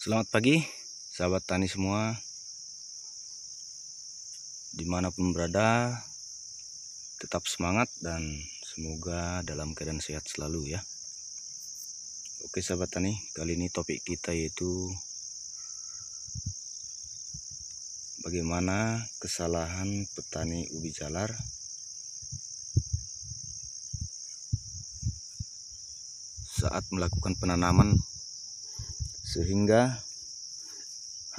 Selamat pagi sahabat tani semua, dimanapun berada, tetap semangat dan semoga dalam keadaan sehat selalu ya. Oke sahabat tani, kali ini topik kita yaitu bagaimana kesalahan petani ubi jalar saat melakukan penanaman sehingga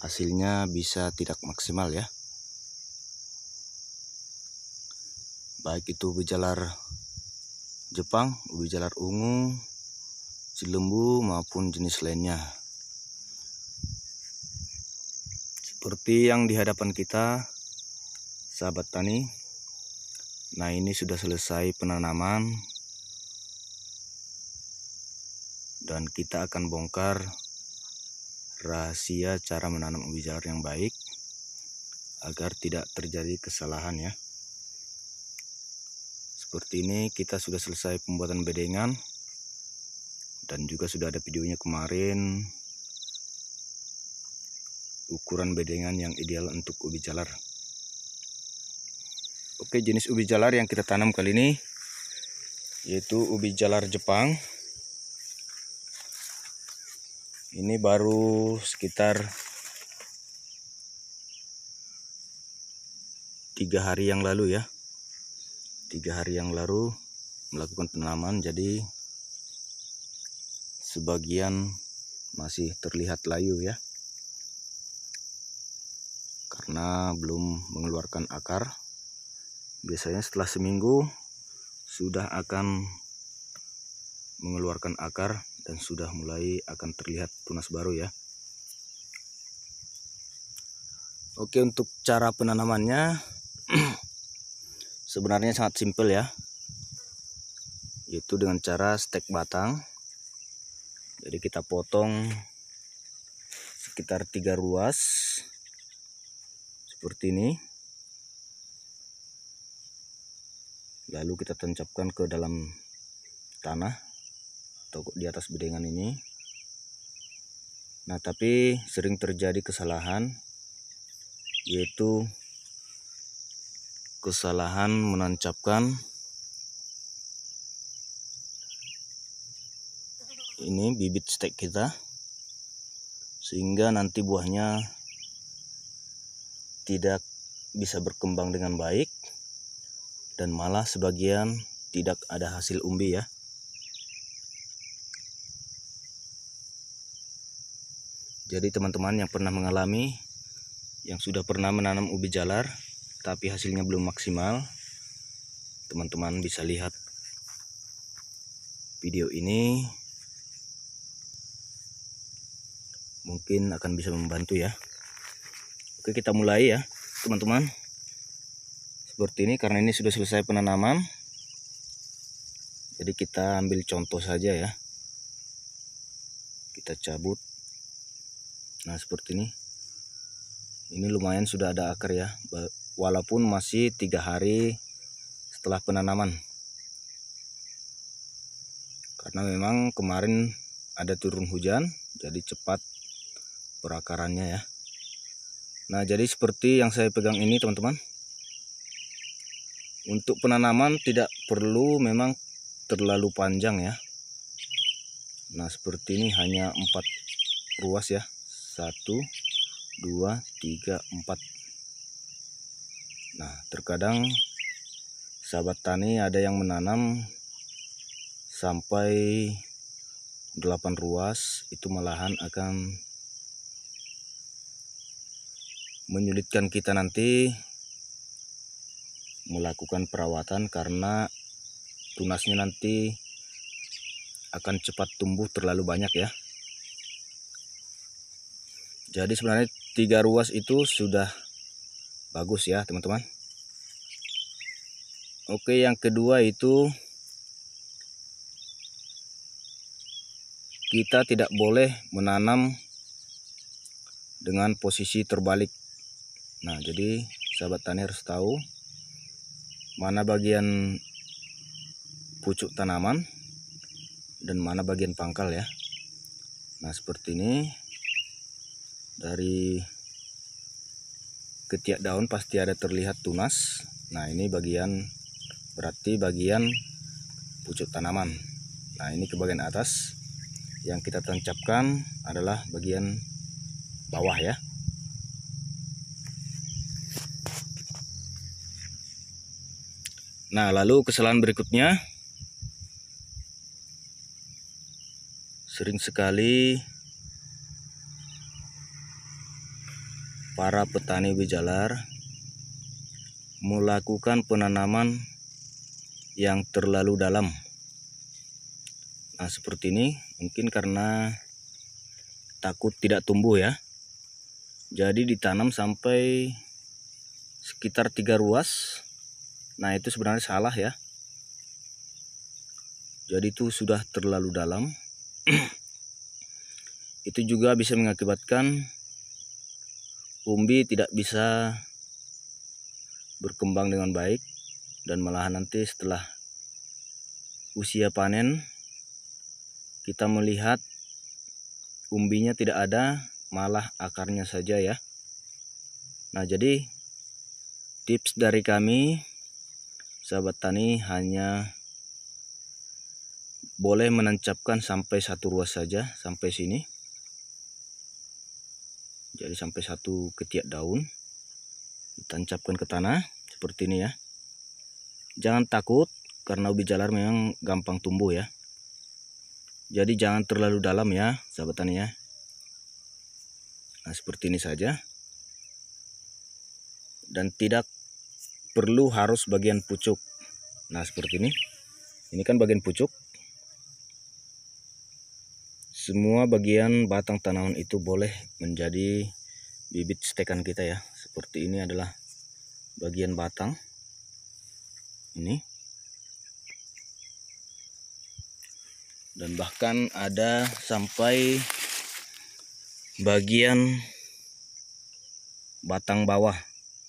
hasilnya bisa tidak maksimal ya. Baik itu ubi jalar Jepang, ubi jalar ungu, cilembu maupun jenis lainnya. Seperti yang di hadapan kita sahabat tani. Nah, ini sudah selesai penanaman dan kita akan bongkar rahasia cara menanam ubi jalar yang baik agar tidak terjadi kesalahan ya. Seperti ini kita sudah selesai pembuatan bedengan dan juga sudah ada videonya kemarin, ukuran bedengan yang ideal untuk ubi jalar. Oke, jenis ubi jalar yang kita tanam kali ini yaitu ubi jalar Jepang. Ini baru sekitar 3 hari yang lalu ya. 3 hari yang lalu melakukan penanaman, jadi sebagian masih terlihat layu ya, karena belum mengeluarkan akar. Biasanya setelah seminggu sudah akan mengeluarkan akar dan sudah mulai akan terlihat tunas baru ya. Oke, untuk cara penanamannya sebenarnya sangat simpel ya, yaitu dengan cara stek batang. Jadi kita potong sekitar 3 ruas seperti ini, lalu kita tancapkan ke dalam tanah atau di atas bedengan ini. Nah, tapi sering terjadi kesalahan, yaitu kesalahan menancapkan ini bibit stek kita, sehingga nanti buahnya tidak bisa berkembang dengan baik dan malah sebagian tidak ada hasil umbi ya. Jadi teman-teman yang pernah mengalami, yang sudah pernah menanam ubi jalar tapi hasilnya belum maksimal, teman-teman bisa lihat video ini, mungkin akan bisa membantu ya. Oke, kita mulai ya teman-teman. Seperti ini, karena ini sudah selesai penanaman, jadi kita ambil contoh saja ya. Kita cabut. Nah, seperti ini. Ini lumayan sudah ada akar ya, walaupun masih 3 hari setelah penanaman, karena memang kemarin ada turun hujan, jadi cepat perakarannya ya. Nah, jadi seperti yang saya pegang ini teman-teman. Untuk penanaman tidak perlu memang terlalu panjang ya. Nah, seperti ini hanya 4 ruas ya. 1, 2, 3, 4. Nah, terkadang sahabat tani ada yang menanam sampai 8 ruas, itu malahan akan menyulitkan kita nanti melakukan perawatan, karena tunasnya nanti akan cepat tumbuh terlalu banyak ya. Jadi sebenarnya 3 ruas itu sudah bagus ya teman-teman. Oke, yang kedua itu kita tidak boleh menanam dengan posisi terbalik. Nah, jadi sahabat tani harus tahu mana bagian pucuk tanaman dan mana bagian pangkal ya. Nah, seperti ini. Dari ketiak daun pasti ada terlihat tunas. Nah, ini berarti bagian pucuk tanaman. Nah, ini ke bagian atas. Yang kita tancapkan adalah bagian bawah ya. Nah, lalu kesalahan berikutnya, sering sekali para petani ubi jalar melakukan penanaman yang terlalu dalam. Nah, seperti ini mungkin karena takut tidak tumbuh ya. Jadi ditanam sampai sekitar 3 ruas. Nah, itu sebenarnya salah ya. Jadi itu sudah terlalu dalam. Itu juga bisa mengakibatkan umbi tidak bisa berkembang dengan baik, dan malahan nanti setelah usia panen kita melihat umbinya tidak ada, malah akarnya saja ya. Nah, jadi tips dari kami sahabat tani hanya boleh menancapkan sampai 1 ruas saja, sampai sini. Jadi sampai 1 ketiak daun ditancapkan ke tanah seperti ini ya. Jangan takut karena ubi jalar memang gampang tumbuh ya. Jadi jangan terlalu dalam ya sahabat tani ya. Nah, seperti ini saja. Dan tidak perlu harus bagian pucuk. Nah, seperti ini. Ini kan bagian pucuk. Semua bagian batang tanaman itu boleh menjadi bibit stekan kita ya. Seperti ini adalah bagian batang. Ini. Dan bahkan ada sampai bagian batang bawah.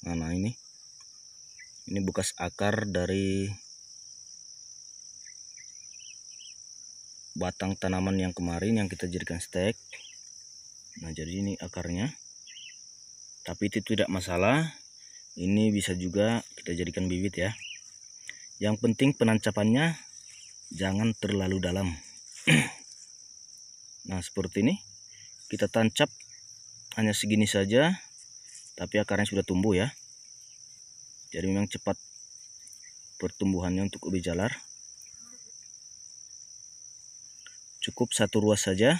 Nah, ini bekas akar dari batang tanaman yang kemarin yang kita jadikan stek. Nah, jadi ini akarnya. Tapi itu tidak masalah. Ini bisa juga kita jadikan bibit ya. Yang penting penancapannya jangan terlalu dalam. Nah, seperti ini. Kita tancap hanya segini saja. Tapi akarnya sudah tumbuh ya. Jadi memang cepat pertumbuhannya untuk ubi jalar. Cukup 1 ruas saja.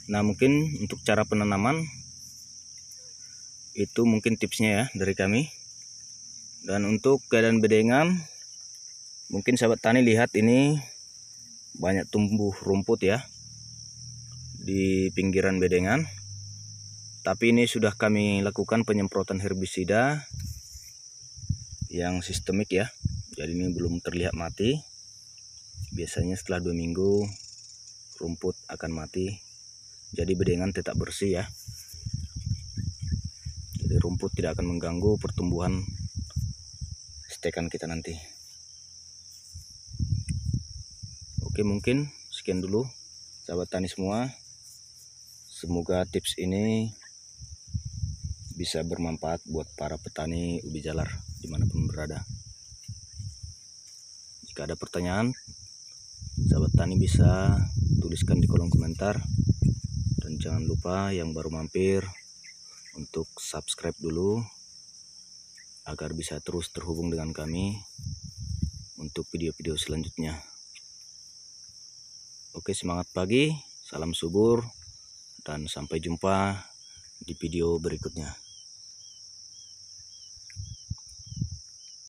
Nah, mungkin untuk cara penanaman itu mungkin tipsnya ya dari kami. Dan untuk keadaan bedengan, mungkin sahabat tani lihat ini banyak tumbuh rumput ya di pinggiran bedengan. Tapi ini sudah kami lakukan penyemprotan herbisida yang sistemik ya. Jadi ini belum terlihat mati. Biasanya setelah 2 minggu rumput akan mati. Jadi bedengan tetap bersih ya. Jadi rumput tidak akan mengganggu pertumbuhan stekan kita nanti. Oke, mungkin sekian dulu sahabat tani semua. Semoga tips ini bisa bermanfaat buat para petani ubi jalar dimanapun berada. Jika ada pertanyaan, sahabat tani bisa tuliskan di kolom komentar. Dan jangan lupa yang baru mampir untuk subscribe dulu agar bisa terus terhubung dengan kami untuk video-video selanjutnya. Oke, semangat pagi, salam subur, dan sampai jumpa di video berikutnya.